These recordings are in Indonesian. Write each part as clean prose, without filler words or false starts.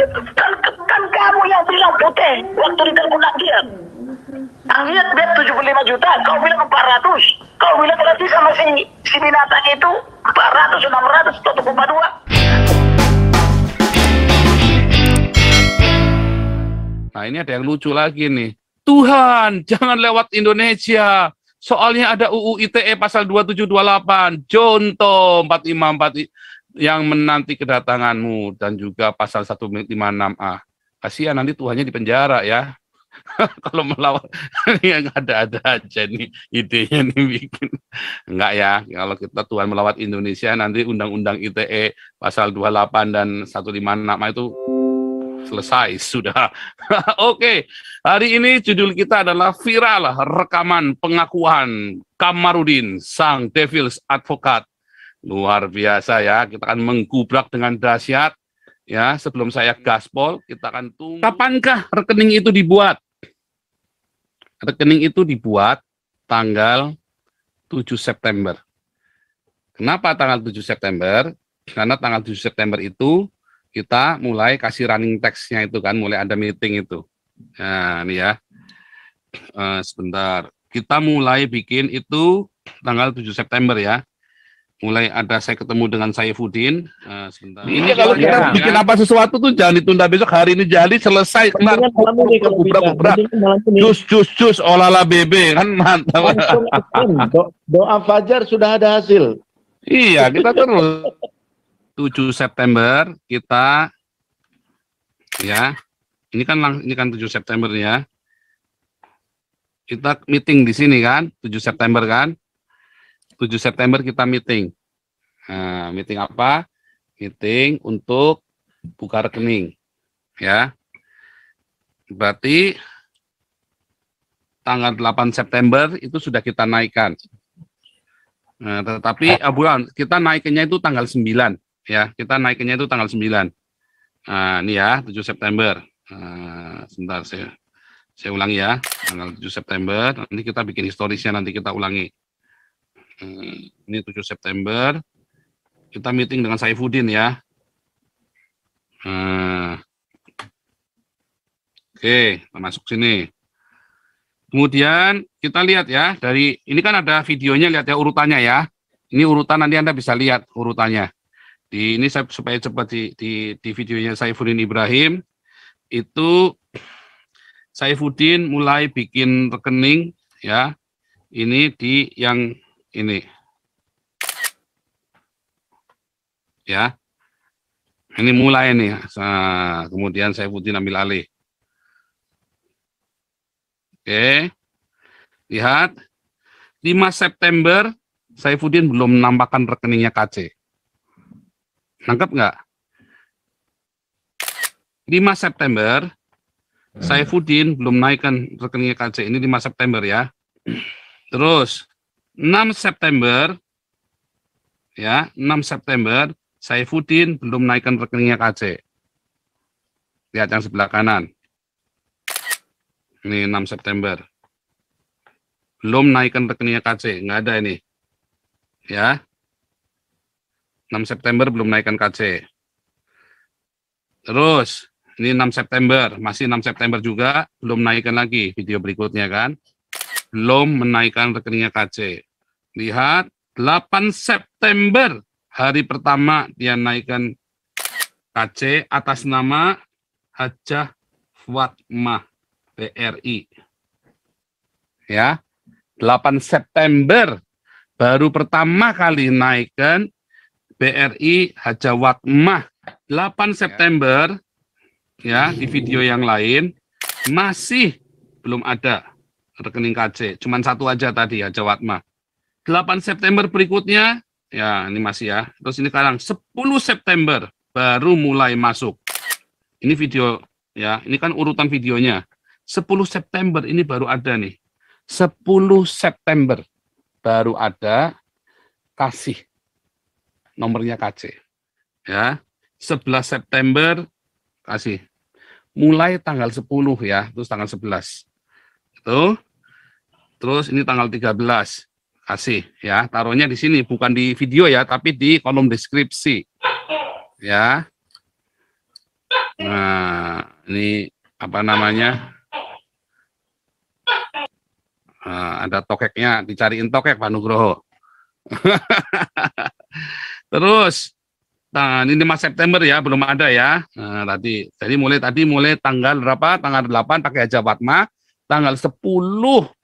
Kan kamu yang bilang putih waktu di telepon Nakian. Lihat bet 75 juta, kau bilang 400. Kau bilang lagi sama si binatang itu 400, 600, 1,2. Nah, ini ada yang lucu lagi nih. Tuhan, jangan lewat Indonesia. Soalnya ada UU ITE pasal 2728, Jonto 454 yang menanti kedatanganmu, dan juga pasal 156A. Kasihan nanti Tuhannya di penjara ya. Kalau melawan, yang ada-ada aja nih idenya nih bikin. Enggak ya, kalau kita Tuhan melawat Indonesia, nanti Undang-Undang ITE pasal 28 dan 156 itu selesai sudah. Oke, hari ini judul kita adalah viral rekaman pengakuan Kamarudin, sang Devil's Advocate. Luar biasa ya, kita akan menggubrak dengan dahsyat. Ya, sebelum saya gaspol, kita akan tunggu. Kapankah rekening itu dibuat? Rekening itu dibuat tanggal 7 September. Kenapa tanggal 7 September? Karena tanggal 7 September itu kita mulai kasih running text-nya itu kan, mulai ada meeting itu. Nah, ini ya. Sebentar. Kita mulai bikin itu tanggal 7 September ya. Mulai ada saya ketemu dengan Saifuddin. Sebentar. Ini kalau kita bikin apa sesuatu tuh jangan ditunda besok, hari ini jadi selesai. Kelar. Kubrak. Jus, olala bebe kan mantap. Doa fajar sudah ada hasil. Iya, kita terus. 7 September kita ya. Ini kan 7 September ya. Kita meeting di sini kan, 7 September kan. 7 September kita meeting. Nah, meeting apa? Meeting untuk buka rekening. Ya. Berarti tanggal 8 September itu sudah kita naikkan. Nah, tetapi bulan kita naikinnya itu tanggal 9 ya. Kita naikinnya itu tanggal 9. Nah, ini ya, 7 September. Sebentar saya ulangi ya. Tanggal 7 September, nanti kita bikin historisnya, nanti kita ulangi. Ini 7 September. Kita meeting dengan Saifuddin ya. Oke, kita masuk sini. Kemudian kita lihat ya, dari ini kan ada videonya, lihat ya urutannya ya. Ini urutan, nanti Anda bisa lihat urutannya. Di ini supaya cepat di videonya Saifuddin Ibrahim itu Saifuddin mulai bikin rekening ya. Ini di yang ini. Ya. Ini mulai nih. Nah, kemudian Saifuddin ambil alih. Oke. Lihat. 5 September Saifuddin belum menambahkan rekeningnya KC. Nangkep nggak? 5 September Saifuddin belum naikkan rekeningnya KC. Ini 5 September ya. Terus 6 September ya, 6 September Saifuddin belum naikkan rekeningnya KC. Lihat yang sebelah kanan. Ini 6 September. Belum naikkan rekeningnya KC, nggak ada ini. Ya. 6 September belum naikkan KC. Terus, ini 6 September, masih 6 September juga, belum naikkan lagi video berikutnya kan. Belum menaikkan rekeningnya KC. Lihat, 8 September, hari pertama dia naikkan KC atas nama Hajah Fatmah BRI. Ya, 8 September, baru pertama kali naikkan BRI Hajah Fatmah. 8 September, ya, di video yang lain, masih belum ada rekening KC. Cuman satu aja tadi, Hajah Fatmah. 8 September berikutnya, ya ini masih ya. Terus ini sekarang 10 September, baru mulai masuk. Ini video, ya, ini kan urutan videonya. 10 September ini baru ada nih. 10 September, baru ada kasih nomornya KC. Ya, 11 September kasih. Mulai tanggal 10 ya, terus tanggal 11. Itu. Terus ini tanggal 13 kasih ya. Taruhnya di sini, bukan di video ya, tapi di kolom deskripsi. Ya. Nah, ini apa namanya? Ada tokeknya, dicariin tokek Pak Nugroho. Terus, nah ini 5 September ya, belum ada ya. Nah, jadi mulai tanggal berapa? Tanggal 8 pakai aja Fatma, tanggal 10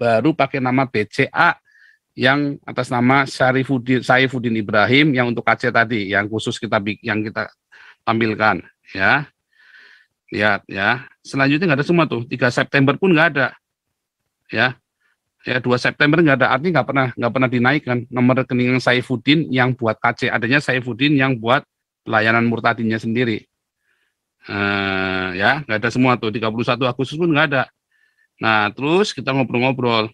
baru pakai nama BCA yang atas nama Saifuddin Ibrahim yang untuk KC tadi, yang khusus yang kita tampilkan ya. Lihat ya. Selanjutnya nggak ada semua tuh. 3 September pun nggak ada. Ya. Ya 2 September nggak ada, artinya nggak pernah dinaikkan nomor rekening Saifuddin yang buat KC, adanya Saifuddin yang buat pelayanan murtadinnya sendiri. Ya nggak ada semua tuh, 31 Agustus pun nggak ada. Nah terus kita ngobrol-ngobrol.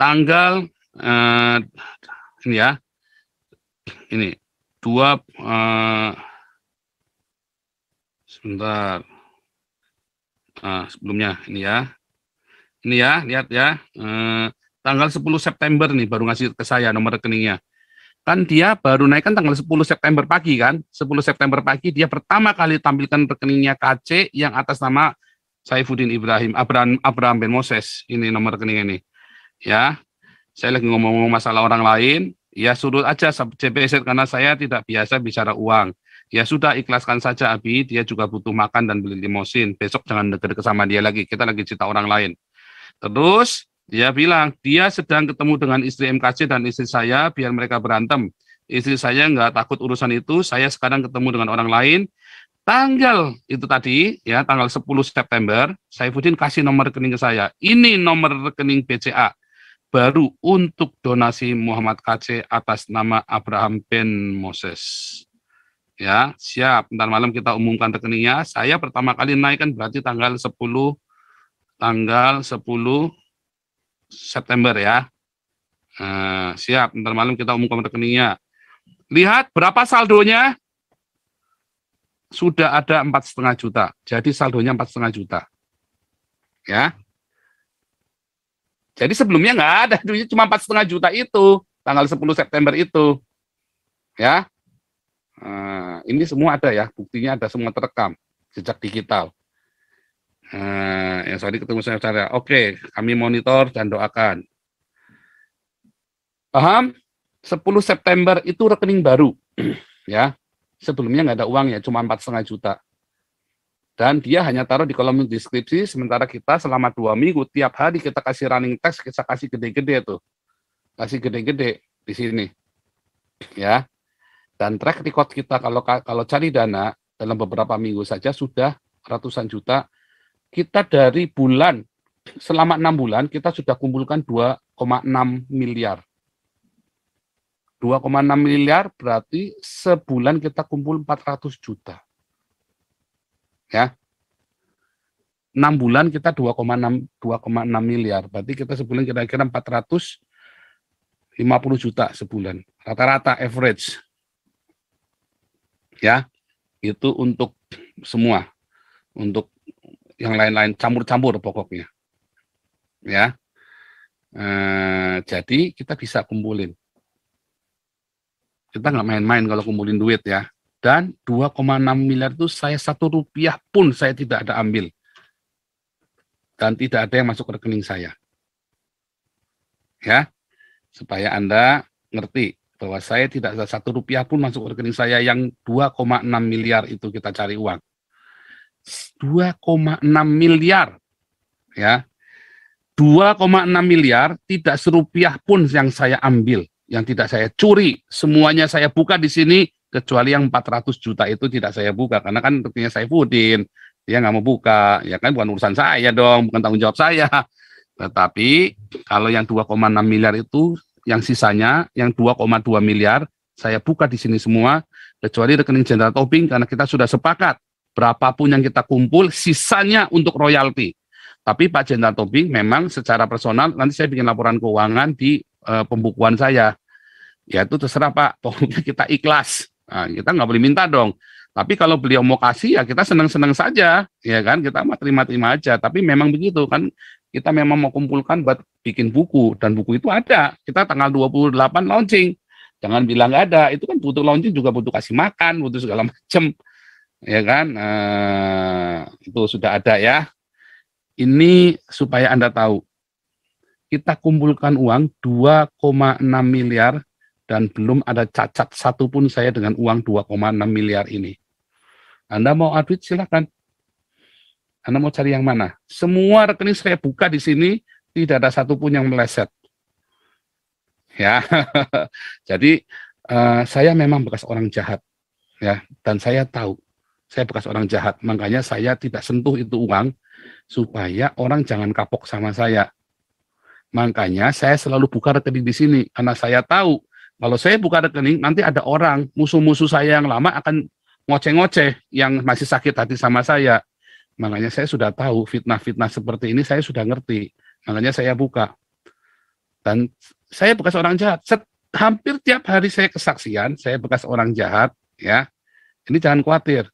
Tanggal ini ya, ini sebentar. Sebelumnya ini ya. Ini ya, lihat ya, tanggal 10 September nih baru ngasih ke saya nomor rekeningnya. Kan dia baru naikkan tanggal 10 September pagi kan, 10 September pagi dia pertama kali tampilkan rekeningnya KC yang atas nama Saifuddin Ibrahim, Abraham bin Moses, ini nomor rekening ini. Ya, saya lagi ngomong masalah orang lain, ya surut aja JPZ karena saya tidak biasa bicara uang. Ya sudah, ikhlaskan saja Abi, dia juga butuh makan dan beli limosin, besok jangan deket-deket sama dia lagi, kita lagi cerita orang lain. Terus dia bilang dia sedang ketemu dengan istri MKC dan istri saya biar mereka berantem. Istri saya nggak takut urusan itu, saya sekarang ketemu dengan orang lain. Tanggal itu tadi ya, tanggal 10 September, Saifuddin kasih nomor rekening ke saya. Ini nomor rekening BCA baru untuk donasi Muhammad KC atas nama Abraham bin Moses. Ya, siap. Ntar malam kita umumkan rekeningnya. Saya pertama kali naikkan berarti tanggal 10 September ya. Siap, ntar malam kita umumkan rekeningnya. Lihat berapa saldonya? Sudah ada 4,5 juta. Jadi saldonya 4,5 juta. Ya. Jadi sebelumnya nggak ada, cuma 4,5 juta itu, tanggal 10 September itu. Ya. Ini semua ada ya, buktinya ada semua terekam, jejak digital. Yang tadi ketemu saya. Oke, kami monitor dan doakan. Paham? 10 September itu rekening baru. Ya, sebelumnya nggak ada uangnya, cuma 4,5 juta. Dan dia hanya taruh di kolom deskripsi, sementara kita selama 2 minggu, tiap hari kita kasih running text, kita kasih gede-gede tuh. Kasih gede-gede di sini. Ya. Dan track record kita kalau cari dana, dalam beberapa minggu saja sudah ratusan juta. Kita dari bulan, selama 6 bulan, kita sudah kumpulkan 2,6 miliar. 2,6 miliar berarti sebulan kita kumpul 400 juta. Ya. 6 bulan kita 2,6 miliar. Berarti kita sebulan kira-kira 450 juta sebulan. Rata-rata average. Ya. Itu untuk semua. Untuk yang lain-lain campur-campur pokoknya. Ya. Jadi kita bisa kumpulin. Kita nggak main-main kalau kumpulin duit ya. Dan 2,6 miliar itu saya 1 rupiah pun saya tidak ada ambil. Dan tidak ada yang masuk ke rekening saya. Ya. Supaya Anda ngerti bahwa saya tidak ada 1 rupiah pun masuk ke rekening saya yang 2,6 miliar itu kita cari uang. 2,6 miliar. Ya. 2,6 miliar tidak serupiah pun yang saya ambil, yang tidak saya curi, semuanya saya buka di sini kecuali yang 400 juta itu tidak saya buka karena kan rekeningnya Saifuddin, dia nggak mau buka, ya kan bukan urusan saya dong, bukan tanggung jawab saya. Tetapi kalau yang 2,6 miliar itu, yang sisanya yang 2,2 miliar saya buka di sini semua kecuali rekening Jenderal Tobing karena kita sudah sepakat berapapun yang kita kumpul sisanya untuk royalti. Tapi Pak Jenderal Tobing memang secara personal nanti saya bikin laporan keuangan di pembukuan saya. Ya itu terserah Pak, pokoknya kita ikhlas. Nah, kita nggak boleh minta dong. Tapi kalau beliau mau kasih ya kita senang-senang saja, ya kan? Kita mah terima-terima aja. Tapi memang begitu kan, kita memang mau kumpulkan buat bikin buku dan buku itu ada. Kita tanggal 28 launching. Jangan bilang nggak ada. Itu kan butuh launching juga butuh kasih makan, butuh segala macam. ya kan? Itu sudah ada ya. Ini supaya Anda tahu, kita kumpulkan uang 2,6 miliar dan belum ada cacat satupun saya dengan uang 2,6 miliar ini. Anda mau audit silakan. Anda mau cari yang mana? Semua rekening saya buka di sini, tidak ada satupun yang meleset. Ya, jadi saya memang bekas orang jahat, ya, dan saya tahu saya bekas orang jahat, makanya saya tidak sentuh itu uang supaya orang jangan kapok sama saya. Makanya saya selalu buka rekening di sini karena saya tahu kalau saya buka rekening nanti ada orang musuh-musuh saya yang lama akan ngoceh-ngoceh yang masih sakit hati sama saya. Makanya saya sudah tahu fitnah-fitnah seperti ini saya sudah ngerti. Makanya saya buka. Dan saya bekas orang jahat. Hampir tiap hari saya kesaksian, saya bekas orang jahat, ya. Ini jangan khawatir.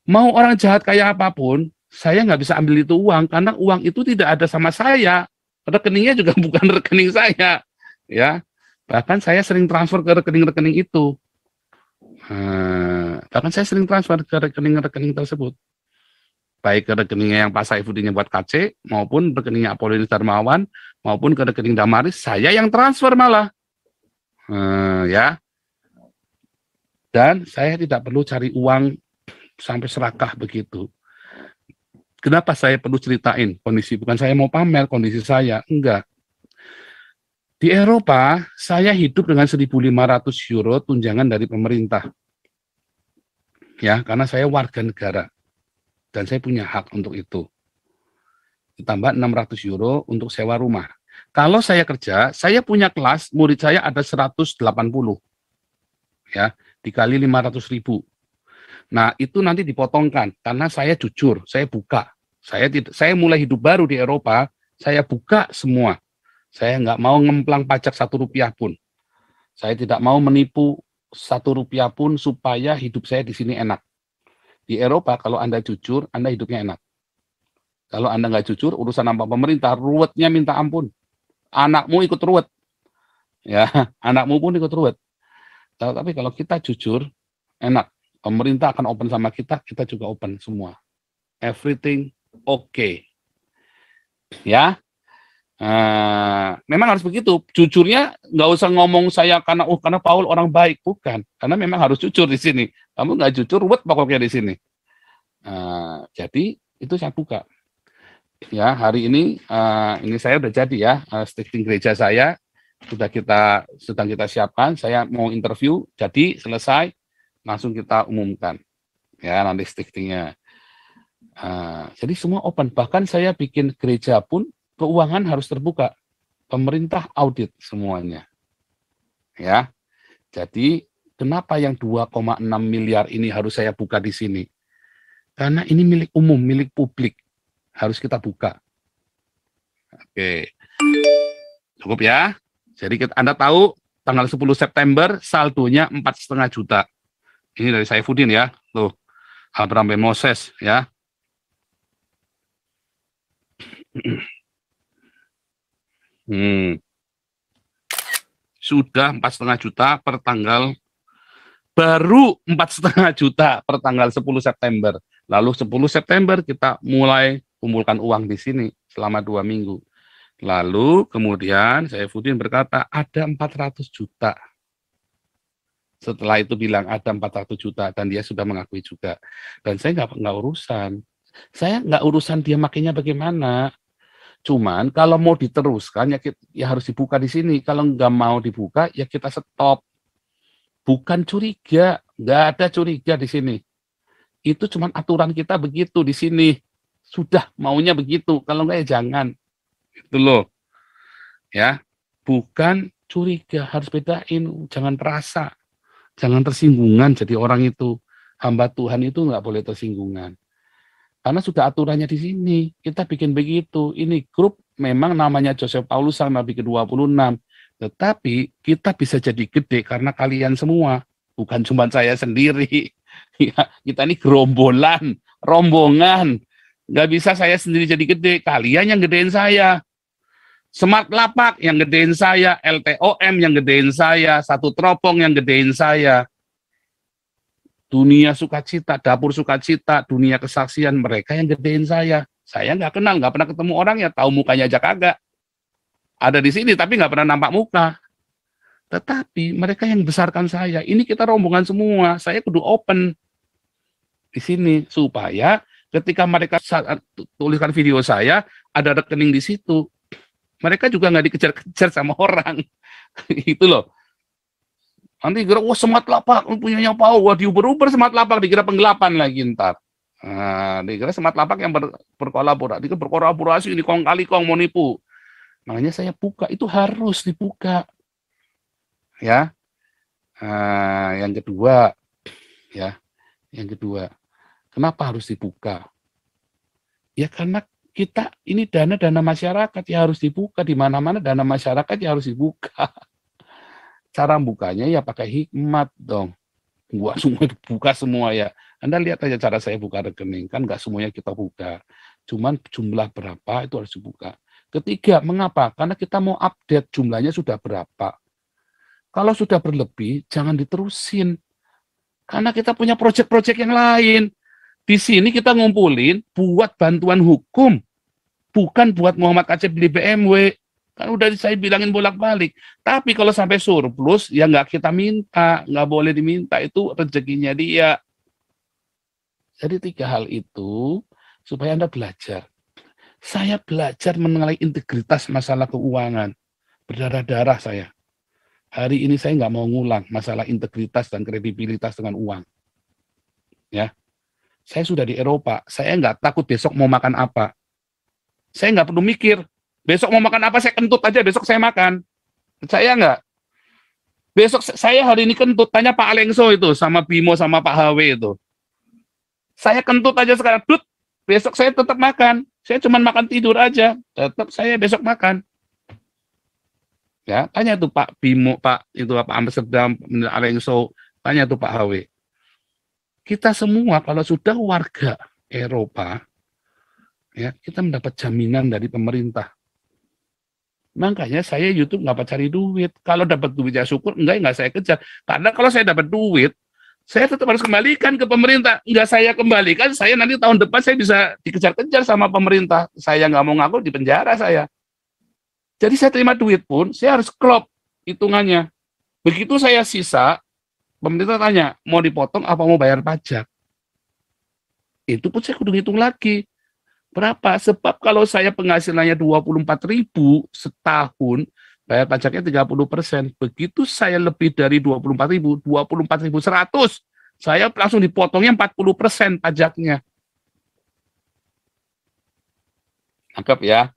Mau orang jahat kayak apapun, saya nggak bisa ambil itu uang karena uang itu tidak ada sama saya. Rekeningnya juga bukan rekening saya, ya. Bahkan saya sering transfer ke rekening-rekening itu. Bahkan saya sering transfer ke rekening-rekening tersebut. Baik ke rekeningnya yang Pak Saifuddin buat KC, maupun rekeningnya Apolinis Darmawan, maupun ke rekening Damaris, saya yang transfer malah. Ya. Dan saya tidak perlu cari uang sampai serakah begitu. Kenapa saya perlu ceritain kondisi? Bukan saya mau pamer kondisi saya, enggak. Di Eropa, saya hidup dengan 1.500 euro tunjangan dari pemerintah. Ya, karena saya warga negara. Dan saya punya hak untuk itu. Ditambah 600 euro untuk sewa rumah. Kalau saya kerja, saya punya kelas, murid saya ada 180. Ya, dikali 500.000. Nah, itu nanti dipotongkan karena saya jujur, saya buka. Saya mulai hidup baru di Eropa, saya buka semua. Saya nggak mau ngemplang pajak 1 rupiah pun. Saya tidak mau menipu 1 rupiah pun supaya hidup saya di sini enak. Di Eropa, kalau Anda jujur, Anda hidupnya enak. Kalau Anda nggak jujur, urusan apa pemerintah, ruwetnya minta ampun. Anakmu ikut ruwet. Ya, anakmu pun ikut ruwet. Tapi kalau kita jujur, enak. Pemerintah akan open sama kita, kita juga open semua. Everything okay. Ya, memang harus begitu. Jujurnya nggak usah ngomong saya karena Paul orang baik, bukan. Karena memang harus jujur di sini. Kamu nggak jujur, ruwet pokoknya di sini. Jadi itu saya buka. Ya, hari ini saya udah jadi ya, sticking gereja saya sedang kita siapkan. Saya mau interview, jadi selesai. Langsung kita umumkan ya nanti sticking-nya. Jadi semua open, bahkan saya bikin gereja pun keuangan harus terbuka, pemerintah audit semuanya ya. Jadi kenapa yang 2,6 miliar ini harus saya buka di sini? Karena ini milik umum, milik publik, harus kita buka. Oke, cukup ya. Jadi Anda tahu tanggal 10 September saldonya 4,5 juta. Ini dari Saifuddin ya, tuh Abraham Ben Moses ya. Sudah 4,5 juta per tanggal, baru 4,5 juta per tanggal 10 September. Lalu 10 September kita mulai kumpulkan uang di sini selama 2 minggu. Lalu kemudian Saifuddin berkata ada 400 juta. Setelah itu bilang ada 400 juta dan dia sudah mengakui juga. Dan saya nggak urusan. Saya nggak urusan dia makainya bagaimana. Cuman kalau mau diteruskan ya harus dibuka di sini. Kalau nggak mau dibuka ya kita stop. Bukan curiga, nggak ada curiga di sini. Itu cuman aturan kita begitu di sini. Sudah maunya begitu. Kalau nggak ya jangan. Itu loh. Ya, bukan curiga, harus bedain, jangan perasa. Jangan tersinggungan jadi orang itu. Hamba Tuhan itu nggak boleh tersinggungan. Karena sudah aturannya di sini. Kita bikin begitu. Ini grup memang namanya Joseph Paulus Sang Nabi ke-26. Tetapi kita bisa jadi gede karena kalian semua. Bukan cuma saya sendiri. Ya, kita ini gerombolan, rombongan. Nggak bisa saya sendiri jadi gede. Kalian yang gedein saya. Smart Lapak yang gedein saya, LTOM yang gedein saya, Satu Teropong yang gedein saya. dunia sukacita, dapur sukacita, dunia kesaksian, mereka yang gedein saya. Saya nggak kenal, nggak pernah ketemu orangnya, tahu mukanya aja kagak. Ada di sini tapi nggak pernah nampak muka. Tetapi mereka yang besarkan saya. Ini kita rombongan semua. Saya kudu open di sini supaya ketika mereka saat tuliskan video saya ada rekening di situ. Mereka juga nggak dikejar-kejar sama orang. Itu loh. Nanti kira, wah semat lapak, punyanya Pau, wah diuber-uber semat lapak, dikira penggelapan lagi ntar. Nah, dikira semat lapak yang berkolaborasi, dikira berkolaborasi, ini kong kali kong mau nipu. Makanya saya buka, itu harus dibuka. Ya. Yang kedua, kenapa harus dibuka? Ya karena kita, ini dana masyarakat yang harus dibuka, di mana-mana dana masyarakat yang harus dibuka. Cara bukanya ya pakai hikmat dong. Gua semua buka semua ya. Anda lihat aja cara saya buka rekening. Kan nggak semuanya kita buka. Cuman jumlah berapa itu harus dibuka. Ketiga, mengapa? Karena kita mau update jumlahnya sudah berapa. Kalau sudah berlebih, jangan diterusin. Karena kita punya proyek-proyek yang lain. Di sini kita ngumpulin buat bantuan hukum. Bukan buat Muhammad Aceh beli BMW. Kan udah saya bilangin bolak-balik. Tapi kalau sampai surplus, ya nggak kita minta. Nggak boleh diminta. Itu rezekinya dia. Jadi 3 hal itu, supaya Anda belajar. Saya belajar mengenai integritas masalah keuangan. Berdarah-darah saya. Hari ini saya nggak mau ngulang masalah integritas dan kredibilitas dengan uang. Ya, saya sudah di Eropa. Saya nggak takut besok mau makan apa. Saya nggak perlu mikir. Besok mau makan apa, saya kentut aja, besok saya makan. Percaya nggak? Besok saya hari ini kentut, tanya Pak Alengso itu, sama Bimo, sama Pak HW itu. Saya kentut aja sekarang, besok saya tetap makan. Saya cuma makan tidur aja, tetap saya besok makan. Ya, tanya tuh Pak Bimo, Pak Amsterdam, Alengso, tanya tuh Pak HW. Kita semua kalau sudah warga Eropa, ya kita mendapat jaminan dari pemerintah. Makanya saya YouTube nggak cari duit. Kalau dapat duit ya syukur, nggak saya kejar. Karena kalau saya dapat duit, saya tetap harus kembalikan ke pemerintah. Nggak saya kembalikan, saya nanti tahun depan saya bisa dikejar-kejar sama pemerintah. Saya nggak mau ngaku di penjara saya. Jadi saya terima duit pun, saya harus klop hitungannya. Begitu saya sisa, pemerintah tanya, mau dipotong apa mau bayar pajak? Itu pun saya kudu hitung lagi. Berapa? Sebab kalau saya penghasilannya 24.000 setahun, bayar pajaknya 30%. Begitu saya lebih dari 24.000, 24.100, saya langsung dipotongnya 40% pajaknya. Anggap ya.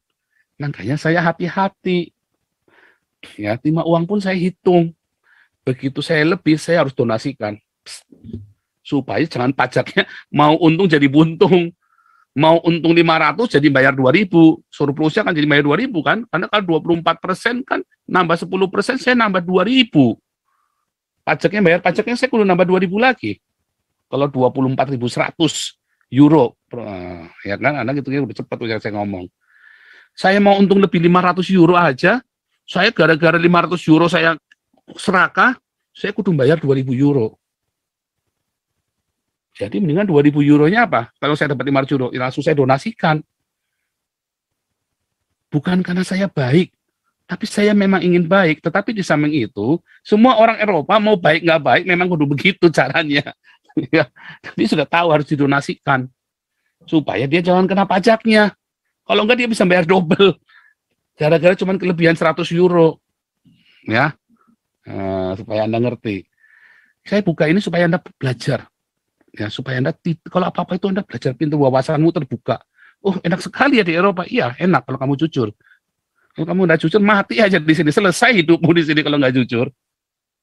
Makanya saya hati-hati. Ya, terima uang pun saya hitung. Begitu saya lebih, saya harus donasikan. Supaya jangan pajaknya mau untung jadi buntung. Mau untung 500 jadi bayar 2.000, surplusnya kan jadi bayar 2.000 kan, karena kalau 24% kan nambah 10% saya nambah 2.000. Pajaknya bayar pajaknya saya kudu nambah 2.000 lagi. Kalau 24.100 euro, ya kan, Anda gitu udah cepat tuh yang saya ngomong. Saya mau untung lebih 500 euro aja, saya gara-gara 500 euro saya serakah, saya kudu bayar 2.000 euro. Jadi mendingan 2.000 euronya apa? Kalau saya dapat 500 euro, ya langsung saya donasikan. Bukan karena saya baik, tapi saya memang ingin baik. Tetapi di samping itu, semua orang Eropa mau baik nggak baik, memang kudu begitu caranya. Ya, dia sudah tahu harus didonasikan. Supaya dia jangan kena pajaknya. Kalau enggak dia bisa bayar double. Gara-gara cuma kelebihan 100 euro. Ya, supaya Anda ngerti. Saya buka ini supaya Anda belajar. Ya, supaya Anda, kalau apa-apa itu Anda belajar, pintu wawasanmu terbuka. Oh, enak sekali ya di Eropa. Iya, enak kalau kamu jujur. Kalau kamu nggak jujur, mati aja di sini. Selesai hidupmu di sini kalau nggak jujur.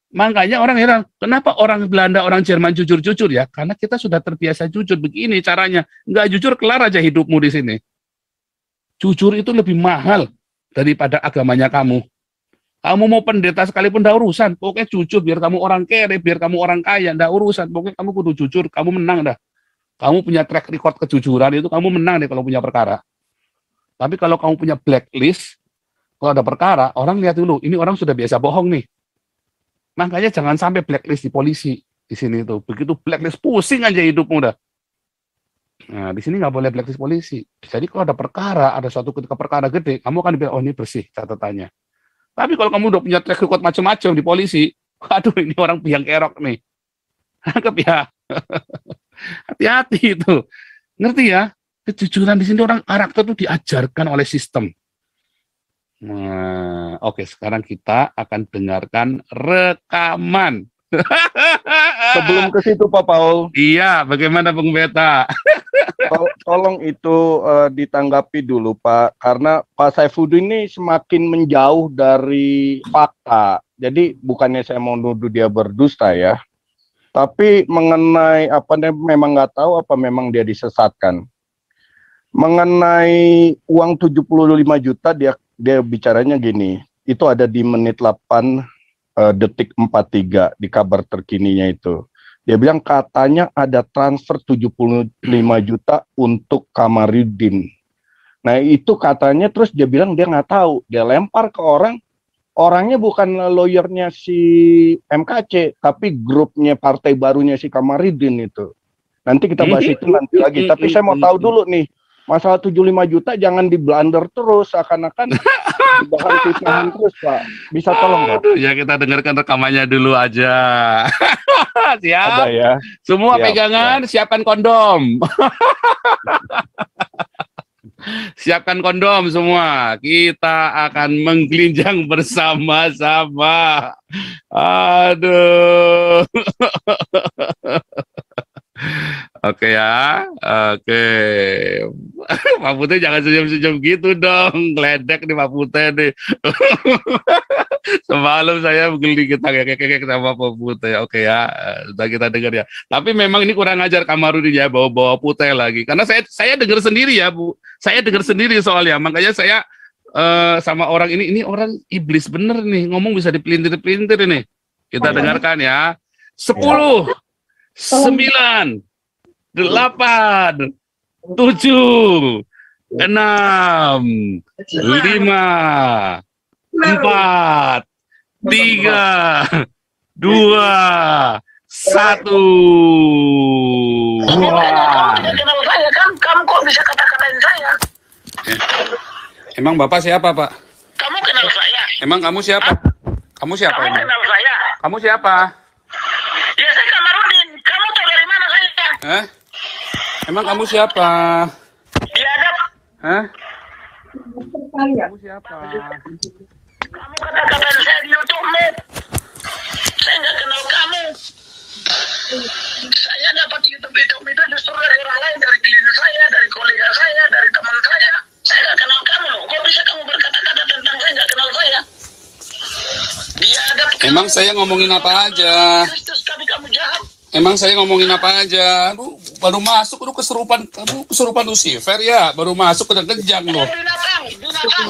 Makanya orang heran, kenapa orang Belanda, orang Jerman jujur-jujur ya? Karena kita sudah terbiasa jujur. Begini caranya. Nggak jujur, kelar aja hidupmu di sini. Jujur itu lebih mahal daripada agamanya kamu. Kamu mau pendeta sekalipun nggak urusan. Pokoknya jujur, biar kamu orang kere, biar kamu orang kaya, nggak urusan. Pokoknya kamu kudu jujur, kamu menang dah. Kamu punya track record kejujuran itu, kamu menang deh kalau punya perkara. Tapi kalau kamu punya blacklist, kalau ada perkara, orang lihat dulu, ini orang sudah biasa bohong nih. Makanya jangan sampai blacklist di polisi. di sini tuh. Begitu blacklist pusing aja hidupmu dah. Nah, di sini nggak boleh blacklist polisi. Jadi kalau ada perkara, ada suatu ketika perkara gede, kamu akan dibilang, oh ini bersih catatannya. Tapi kalau kamu udah punya track record macam-macam di polisi, aduh ini orang biang kerok nih. Anggap ya. Hati-hati itu. Ngerti ya? Kejujuran di sini orang karakter itu diajarkan oleh sistem. Nah, oke, sekarang kita akan dengarkan rekaman. Sebelum ke situ Pak Paul, Iya, bagaimana Bung Beta? tolong itu ditanggapi dulu Pak, karena Pak Saifuddin ini semakin menjauh dari fakta. Jadi bukannya saya mau nuduh dia berdusta ya, tapi mengenai apa memang nggak tahu apa memang dia disesatkan. Mengenai uang 75 juta dia bicaranya gini, itu ada di menit 8 detik 43 di kabar terkininya itu. Dia bilang katanya ada transfer 75 juta untuk Kamarudin. Nah itu katanya, terus dia bilang dia nggak tahu, dia lempar ke orang, orangnya bukan lawyernya si MKC, tapi grupnya partai barunya si Kamarudin itu. Nanti kita bahas itu nanti lagi, tapi saya mau tahu dulu nih, masalah 75 juta jangan di-blunder terus, akan-akan bahan fitnahan terus Pak. Bisa tolong Pak? Ya kita dengarkan rekamannya dulu aja. Siap? Ada ya. Semua Siap, pegangan, siapkan kondom. Siapkan kondom semua. Kita akan menggelinjang bersama-sama. Aduh. Oke ya, oke. Pak Putih jangan senyum-senyum gitu dong, ngeledek nih Pak Putih nih. Semalam saya geli kita kekek sama Pak Putih. Oke ya, sudah kita dengar ya. Tapi memang ini kurang ajar Kamarudin ya, bawa-bawa Putih lagi. Karena saya dengar sendiri ya Bu, saya dengar sendiri soalnya. Makanya saya sama orang ini orang iblis bener nih, ngomong bisa dipelintir-pelintir ini. Kita dengarkan ya. 10, 9, 8, 7, 6, 5, 4, 3, 2, 1. Kenal saya kan, kamu kok bisa kata-katain saya? Emang Bapak siapa, Pak? Kamu kenal saya? Emang kamu siapa? Kamu siapa Kamu emang? kenal saya? Kamu siapa? Ya saya Kamarudin. Kamu tahu dari mana saya? Hah? Emang kamu siapa? Biadab. Hah? Kamu siapa? Kamu kata-katain saya di YouTube-mu. Saya nggak kenal kamu. Saya dapat YouTube itu justru dari orang lain, dari klien saya, dari kolega saya, dari teman saya. Saya nggak kenal kamu. Kok bisa kamu berkata-kata tentang saya nggak kenal saya? Biadab. Emang saya ngomongin apa aja? Kristus, tapi kamu jahat. Emang saya ngomongin apa aja? Aduh, baru masuk, kamu kesurupan Lucifer ya? Baru masuk udah kejang loh. Binatang.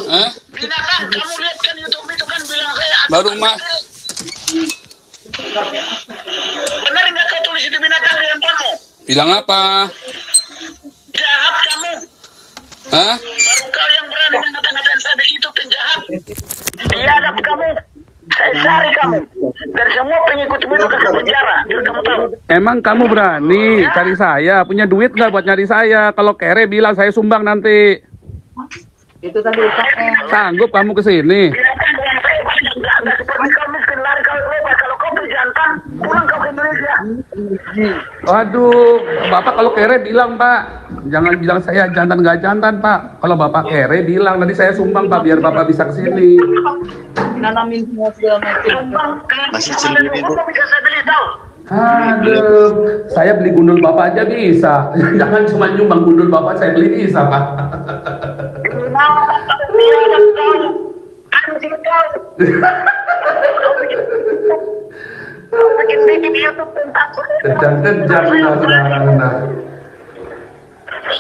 Hah? Binatang. Kamu lihat kan YouTube itu kan bilang saya. Baru Benar nggak kau tulis di binatang di handphonemu? bilang apa? Jahat kamu. Hah? Baru kau yang berani mengata-ngatain saya di situ, penjahat. Biadab kamu. Saya cari kamu. Dari semua pengikutmu itu ke penjara. Biar kamu tahu. Emang kamu berani cari saya? Punya duit nggak buat nyari saya? Kalau kere bilang saya sumbang nanti. Itu tadi UKM. Sanggup kamu kesini? Binatang dengan saya banyak. Nggak seperti kau miskin lari kau lepas. Kalau kau berjantan, pulang kau ke Indonesia. Waduh, Bapak kalau kere bilang Pak. Jangan bilang saya jantan nggak jantan Pak. Kalau Bapak kere bilang, nanti saya sumbang Pak biar Bapak bisa kesini. Nanamin semua segala macam. Masih sendiri bu. Bisa saya beli tahu. Aduh, saya beli gundul Bapak aja bisa. Jangan cuma nyumbang gundul Bapak, saya beli bisa Pak. Biadab kau. Anjing kau. Kau bikin YouTube tentang Kejang-kejang nah.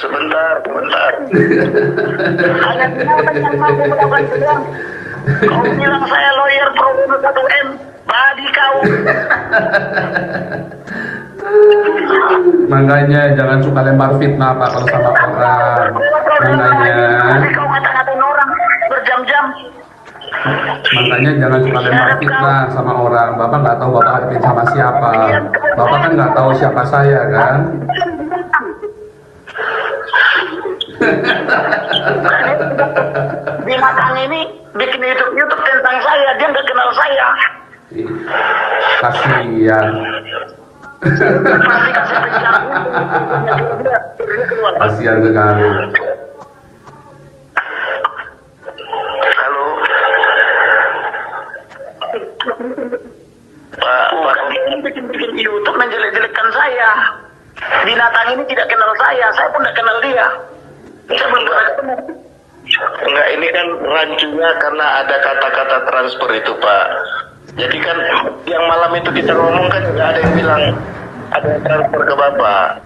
Sebentar. Hanya binatang yang mampu melakukan sedang. Kau bilang saya lawyer pro 1M. Badi kau. Makanya jangan suka lempar fitnah Pak kalau sama orang. Makanya. Nanti kau ngata-ngatain orang berjam-jam. Makanya jangan suka lempar fitnah sama orang. Bapak nggak tahu Bapak hadapin sama siapa. Bapak kan nggak tahu siapa saya kan. Binatang ini bikin YouTube tentang saya, dia nggak kenal saya. Kasihan. Pasti kasih penjelasan. Kasihan sekali. Halo. Pak ini bikin YouTube menjelek-jelekkan saya. Binatang ini tidak kenal saya pun tidak kenal dia. Saya belum pernah ketemu. Enggak, ini kan rancunya karena ada kata-kata transfer itu, Pak. Jadi kan yang malam itu kita ngomong kan nggak ada yang bilang ada yang transfer ke Bapak.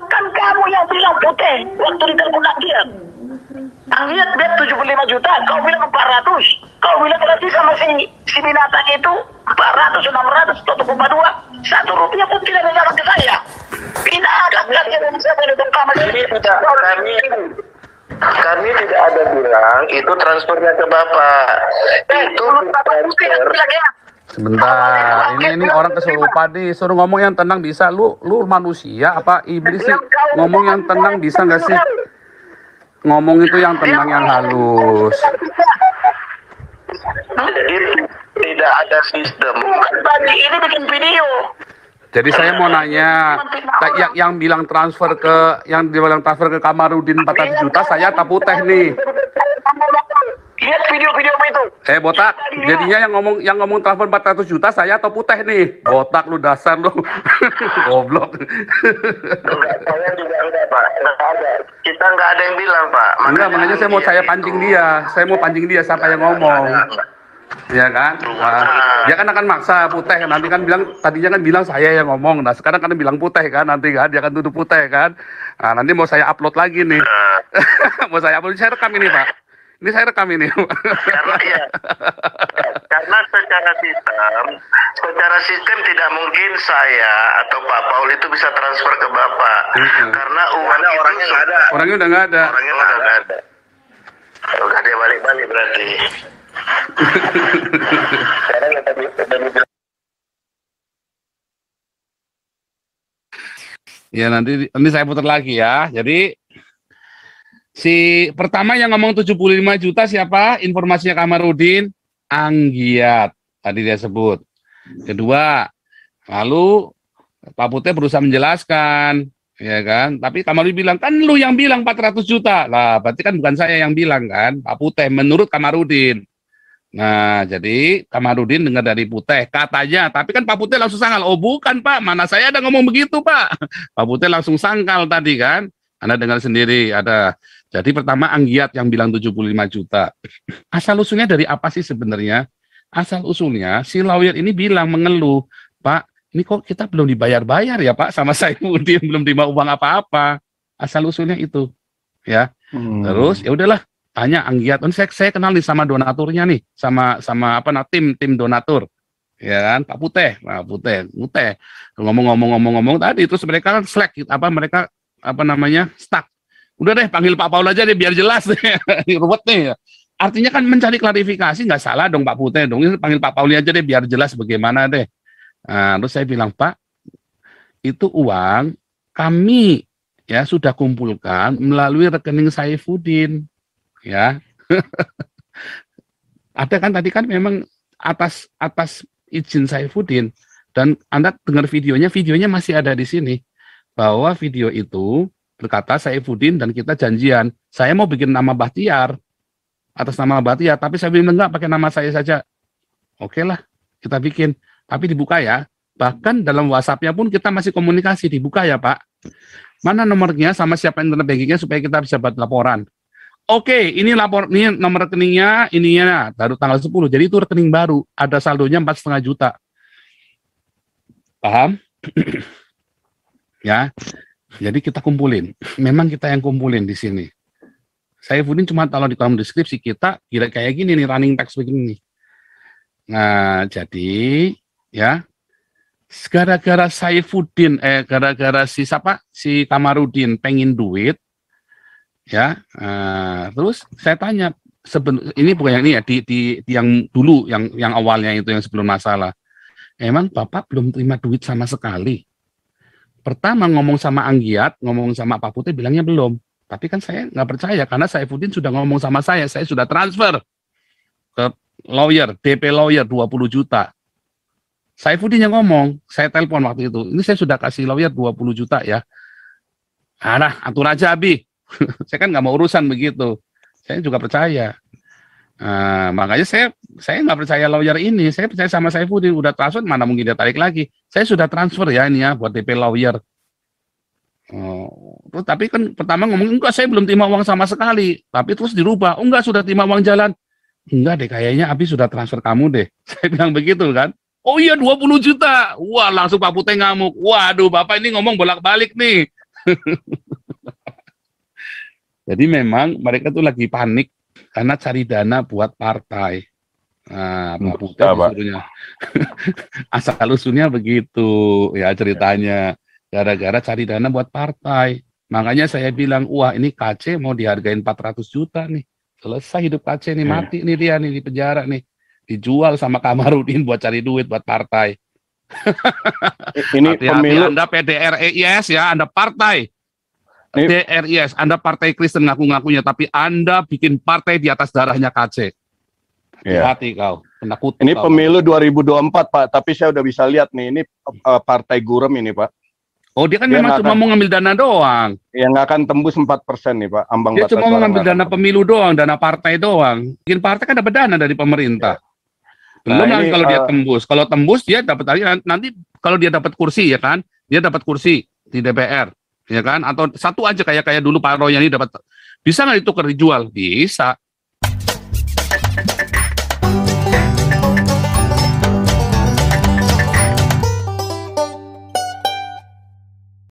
Kan kamu yang bilang putih waktu ditelepon dia. Lihat bet 75 juta, kau bilang 400. Kau bilang lagi sama si binatang itu 400, 600, 1,2. Rp1 pun tidak ada jalan ke saya. Tidak ada yang bisa menentukan kamar ini. Kami tidak ada bilang itu transfernya ke Bapak. Itu transfer. Sebentar, ini orang kesurupan nih, suruh ngomong yang tenang bisa. Lu manusia apa iblis sih? Ngomong yang tenang bisa nggak sih? Ngomong itu yang tenang, yang halus. Jadi tidak ada sistem. Tadi ini bikin video. Jadi saya mau nanya, yang bilang transfer ke Kamarudin 400 juta, saya tak putih nih. Lihat video-video itu. Botak, jadinya yang ngomong transfer 400 juta, saya atau putih nih? Botak lu, dasar lu. Goblok. Saya juga enggak, Pak. Enggak ada. Kita enggak ada yang bilang, Pak. Enggak, makanya saya mau pancing dia. Saya mau pancing dia siapa yang ngomong. Ya kan? Nah, dia kan akan maksa putih. Nanti kan tadinya kan bilang saya yang ngomong. Nah, sekarang kan bilang putih kan nanti kan. Dia akan tuduh putih kan. Nah, nanti mau saya upload lagi nih. Mau saya upload, saya rekam ini, Pak. Ini saya rekam ini. Karena secara sistem tidak mungkin saya atau Pak Paul itu bisa transfer ke Bapak. Karena uangnya orangnya nggak ada. Orangnya udah nggak ada. Orangnya udah nggak ada. Udah dia balik-balik berarti. Sekarang kita Ya nanti saya putar lagi ya. Jadi si pertama yang ngomong 75 juta siapa? Informasinya Kamarudin, Anggiat. Tadi dia sebut. Kedua, lalu Pak Putih berusaha menjelaskan, ya kan? Tapi Kamarudin bilang, kan lu yang bilang 400 juta. Lah, berarti kan bukan saya yang bilang kan, Pak Putih menurut Kamarudin. Nah, jadi Kamarudin dengar dari Putih katanya, tapi kan Pak Putih langsung sangkal. Oh bukan Pak, mana saya ada ngomong begitu Pak. Pak Putih langsung sangkal tadi kan. Anda dengar sendiri ada. Jadi pertama Anggiat yang bilang 75 juta. Asal usulnya dari apa sih sebenarnya? Asal usulnya si lawyer ini bilang mengeluh, Pak, ini kok kita belum dibayar-bayar ya Pak sama Saifuddin, belum terima uang apa-apa. Asal usulnya itu. Ya. Terus ya udahlah. Tanya Anggiat, saya kenal nih sama donaturnya nih, sama tim donatur, ya kan, Pak Putih, ngomong tadi, terus mereka kan slack, mereka stuck. Udah deh panggil Pak Paul aja deh biar jelas deh, ruwet nih. Artinya kan mencari klarifikasi nggak salah dong Pak Putih dong, panggil Pak Paul aja deh biar jelas bagaimana deh. Nah, terus saya bilang Pak, itu uang kami ya sudah kumpulkan melalui rekening Saifuddin. Ya, ada kan tadi kan memang atas izin Saifuddin dan Anda dengar videonya masih ada di sini bahwa video itu berkata Saifuddin dan kita janjian saya mau bikin nama Bahtiar atas nama Bahtiar tapi saya bilang enggak pakai nama saya saja. Oke lah kita bikin tapi dibuka ya, bahkan dalam WhatsApp-nya pun kita masih komunikasi, dibuka ya Pak, mana nomornya sama siapa internet bankingnya supaya kita bisa buat laporan. Oke, ini nomor rekeningnya, ininya baru tanggal 10. Jadi itu rekening baru, ada saldonya 4,5 juta. Paham? Ya. Jadi kita kumpulin. Memang kita yang kumpulin di sini. Saifuddin cuma taruh di kolom deskripsi kita, kira kayak gini nih, running text begini. Nah, jadi ya gara-gara Saifuddin, gara-gara si Kamarudin pengen duit, ya, terus saya tanya, ini bukan yang ini ya, di yang dulu, yang awalnya itu, yang sebelum masalah. Emang Bapak belum terima duit sama sekali. Pertama ngomong sama Anggiat, ngomong sama Pak Putih bilangnya belum. Tapi kan saya nggak percaya karena Saifuddin sudah ngomong sama saya sudah transfer ke lawyer, DP lawyer 20 juta. Saifuddin yang ngomong, saya telepon waktu itu, ini saya sudah kasih lawyer 20 juta ya. Nah, atur aja Abi. Saya kan nggak mau urusan begitu. Saya juga percaya. Makanya saya nggak percaya lawyer ini. Saya percaya sama Saifuddin. Udah transfer, mana mungkin dia tarik lagi. Saya sudah transfer ya ini ya buat DP lawyer. Terus tapi kan pertama ngomong enggak, saya belum terima uang sama sekali. Tapi terus dirubah, enggak sudah terima uang jalan. Enggak deh, kayaknya Abi sudah transfer kamu deh. Saya bilang begitu kan. Oh iya 20 juta. Wah, langsung Pak Putih ngamuk. Waduh, Bapak ini ngomong bolak-balik nih. Jadi memang mereka tuh lagi panik karena cari dana buat partai. Pak Putih disuruhnya. Asal usulnya begitu ya ceritanya. Gara-gara cari dana buat partai. Makanya saya bilang, wah ini KC mau dihargain 400 juta nih. Selesai hidup KC nih, mati nih dia nih di penjara nih. Dijual sama Kamarudin buat cari duit buat partai. Ini pemilu Anda PDRIS ya, Anda partai. PDRIS, Anda partai Kristen ngaku-ngakunya, tapi Anda bikin partai di atas darahnya KC. Hati kau, penakut. Ini kau. Pemilu 2024 Pak, tapi saya udah bisa lihat nih, ini partai Gurem ini Pak. Oh dia kan memang cuma mau ngambil dana doang. Yang nggak akan tembus 4% nih Pak, ambang dia batas. Dia cuma mau ngambil dana pemilu doang, dana partai doang. Bikin partai kan dapat dana dari pemerintah. Belum lagi kalau dia tembus. Kalau tembus dia dapat nanti kalau dia dapat kursi ya kan, dia dapat kursi di DPR ya kan, atau satu aja kayak dulu Pak Royani dapat. Bisa nggak ditukar dijual? Bisa.